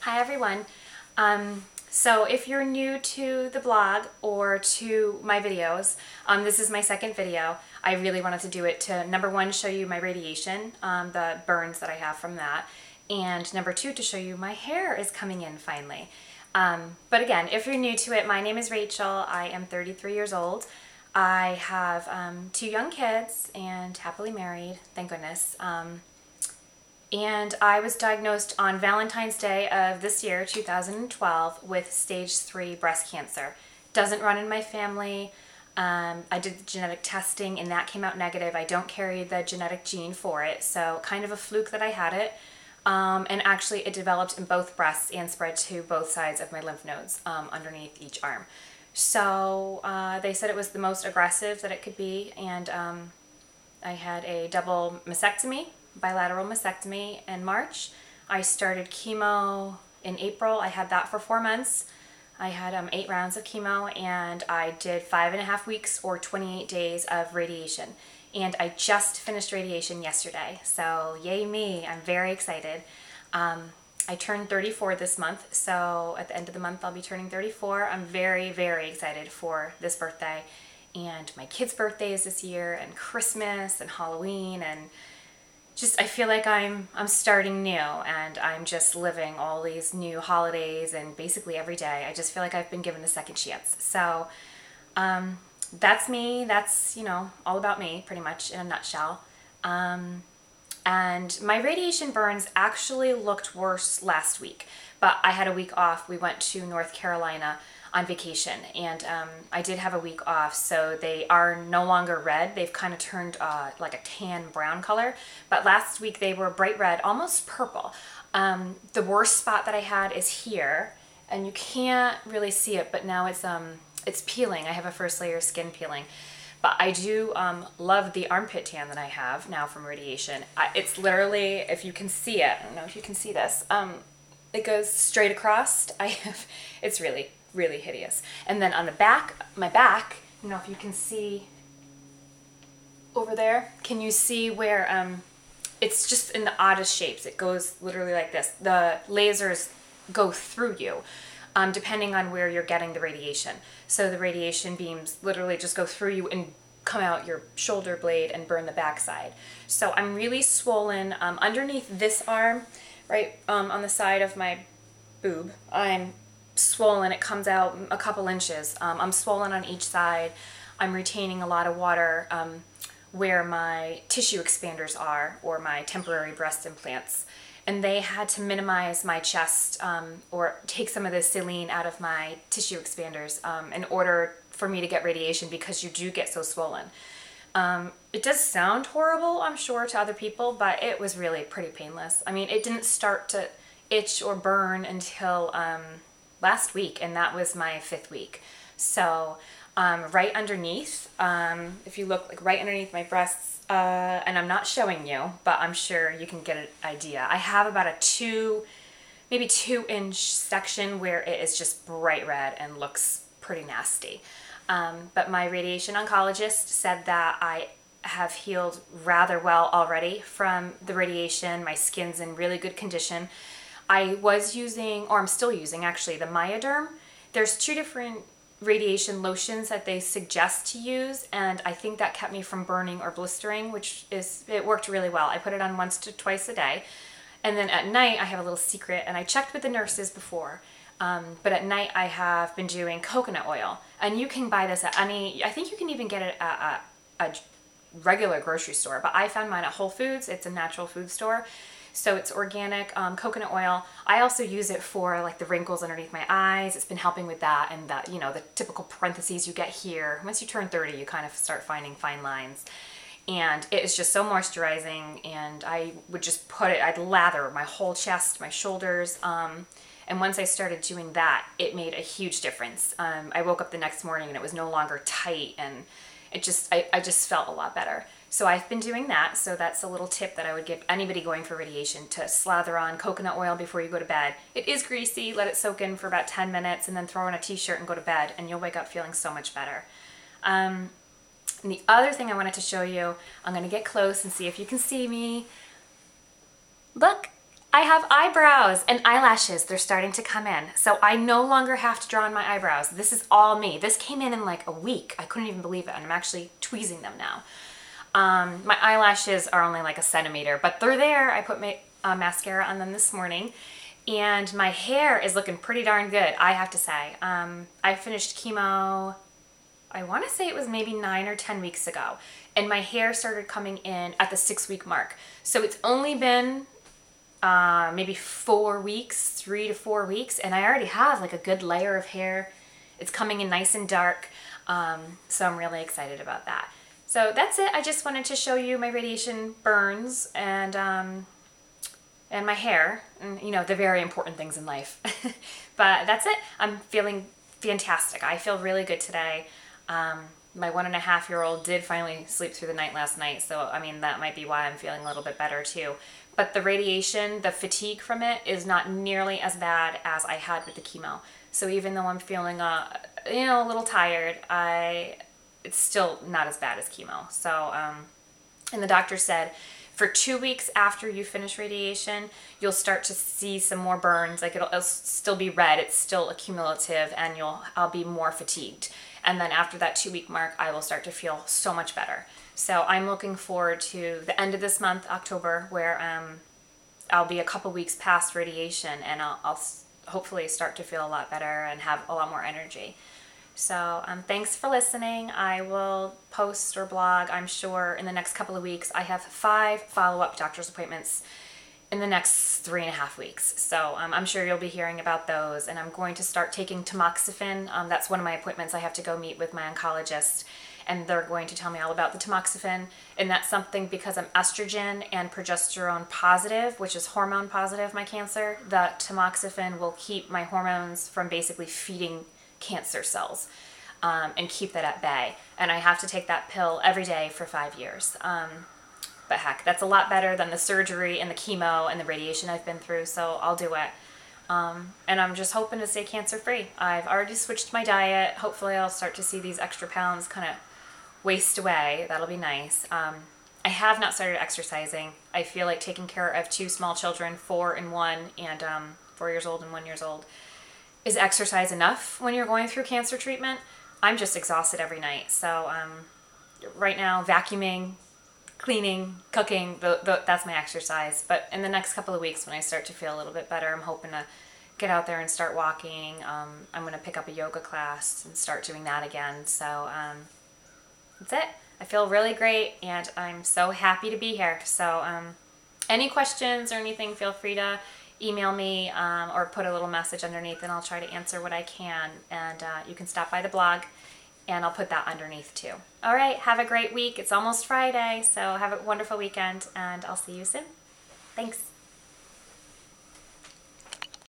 Hi everyone. So if you're new to the blog or to my videos, this is my second video. I really wanted to do it to, number one, show you my radiation, the burns that I have from that, and number two, to show you my hair is coming in finally. But again, if you're new to it, my name is Rachel. I am 33 years old. I have two young kids and happily married, thank goodness. And I was diagnosed on Valentine's Day of this year, 2012, with stage 3 breast cancer. Doesn't run in my family. I did genetic testing and that came out negative. I don't carry the genetic gene for it, so kind of a fluke that I had it. And actually it developed in both breasts and spread to both sides of my lymph nodes underneath each arm. So they said it was the most aggressive that it could be, and I had a double mastectomy, bilateral mastectomy in March. I started chemo in April. I had that for 4 months. I had 8 rounds of chemo, and I did 5.5 weeks or 28 days of radiation. And I just finished radiation yesterday, so yay me, I'm very excited. I turned 34 this month, so at the end of the month I'll be turning 34. I'm very, very excited for this birthday, and my kids' birthdays this year, and Christmas, and Halloween, and just I feel like I'm starting new, and I'm just living all these new holidays, and basically every day I just feel like I've been given a second chance. So that's me. That's, you know, all about me pretty much in a nutshell. And my radiation burns actually looked worse last week, but I had a week off. We went to North Carolina on vacation, and I did have a week off, so they are no longer red. They've kind of turned like a tan brown color, but last week they were bright red, almost purple. The worst spot that I had is here, and you can't really see it, but now it's peeling. I have a first layer skin peeling. But I do love the armpit tan that I have now from radiation. It's literally, if you can see it, I don't know if you can see this, it goes straight across. It's really, really hideous. And then on the back, my back, I don't know if you can see over there, can you see where it's just in the oddest shapes. It goes literally like this. The lasers go through you. Depending on where you're getting the radiation. So the radiation beams literally just go through you and come out your shoulder blade and burn the backside. So I'm really swollen underneath this arm, right on the side of my boob. I'm swollen. It comes out a couple inches. I'm swollen on each side. I'm retaining a lot of water where my tissue expanders are, or my temporary breast implants. And they had to minimize my chest or take some of the saline out of my tissue expanders in order for me to get radiation, because you do get so swollen. It does sound horrible, I'm sure, to other people, but it was really pretty painless. I mean, it didn't start to itch or burn until last week, and that was my 5th week. So right underneath, if you look like right underneath my breasts, and I'm not showing you, but I'm sure you can get an idea. I have about a maybe 2-inch section where it is just bright red and looks pretty nasty. But my radiation oncologist said that I have healed rather well already from the radiation. My skin's in really good condition. I was using, or I'm still using actually, the Myoderm. There's 2 different radiation lotions that they suggest to use, and I think that kept me from burning or blistering, it worked really well. I put it on once to twice a day, and then at night I have a little secret, and I checked with the nurses before, but at night I have been doing coconut oil, and you can buy this at I think you can even get it at a regular grocery store, but I found mine at Whole Foods. It's a natural food store. So it's organic coconut oil. I also use it for like the wrinkles underneath my eyes. It's been helping with that, and that, you know, the typical parentheses you get here. Once you turn 30, you kind of start finding fine lines. And it is just so moisturizing, and I would just put it, I'd lather my whole chest, my shoulders, and once I started doing that, it made a huge difference. I woke up the next morning and it was no longer tight, and I just felt a lot better. So I've been doing that. So that's a little tip that I would give anybody going for radiation, to slather on coconut oil before you go to bed. It is greasy. Let it soak in for about 10 minutes and then throw on a t-shirt and go to bed, and you'll wake up feeling so much better. And the other thing I wanted to show you, I'm going to get close and see if you can see me. Look, I have eyebrows and eyelashes. They're starting to come in. So I no longer have to draw on my eyebrows. This is all me. This came in like a week. I couldn't even believe it. And I'm actually tweezing them now. My eyelashes are only like a centimeter, but they're there. I put my mascara on them this morning. And my hair is looking pretty darn good, I have to say. I finished chemo, I want to say it was maybe 9 or 10 weeks ago. And my hair started coming in at the 6-week mark. So it's only been maybe 4 weeks, 3 to 4 weeks, and I already have like a good layer of hair. It's coming in nice and dark, so I'm really excited about that. So that's it. I just wanted to show you my radiation burns and my hair, and you know, the very important things in life. But that's it. I'm feeling fantastic. I feel really good today. My 1.5-year-old did finally sleep through the night last night, so I mean, that might be why I'm feeling a little bit better too. But the radiation, the fatigue from it is not nearly as bad as I had with the chemo. So even though I'm feeling, you know, a little tired, it's still not as bad as chemo. So, and the doctor said for 2 weeks after you finish radiation, you'll start to see some more burns. Like it'll still be red, it's still accumulative, and I'll be more fatigued. And then after that 2-week mark, I will start to feel so much better. So I'm looking forward to the end of this month, October, where I'll be a couple weeks past radiation, and I'll hopefully start to feel a lot better and have a lot more energy. So thanks for listening. I will post or blog, I'm sure, in the next couple of weeks. I have 5 follow-up doctor's appointments in the next 3.5 weeks. So I'm sure you'll be hearing about those. And I'm going to start taking tamoxifen. That's one of my appointments. I have to go meet with my oncologist, and they're going to tell me all about the tamoxifen. And that's something because I'm estrogen and progesterone positive, which is hormone positive, my cancer. The tamoxifen will keep my hormones from basically feeding cancer cells and keep that at bay. And I have to take that pill every day for 5 years. But heck, that's a lot better than the surgery and the chemo and the radiation I've been through, so I'll do it. And I'm just hoping to stay cancer-free. I've already switched my diet. Hopefully I'll start to see these extra pounds kind of waste away. That'll be nice. I have not started exercising. I feel like taking care of 2 small children, 4 and 1, and 4 years old and 1 year old. Is exercise enough when you're going through cancer treatment? I'm just exhausted every night. So right now, vacuuming, cleaning, cooking, that's my exercise. But in the next couple of weeks when I start to feel a little bit better, I'm hoping to get out there and start walking. I'm going to pick up a yoga class and start doing that again. So that's it. I feel really great, and I'm so happy to be here. So any questions or anything, feel free to email me or put a little message underneath, and I'll try to answer what I can. And you can stop by the blog, and I'll put that underneath too. All right, have a great week. It's almost Friday, so have a wonderful weekend, and I'll see you soon. Thanks.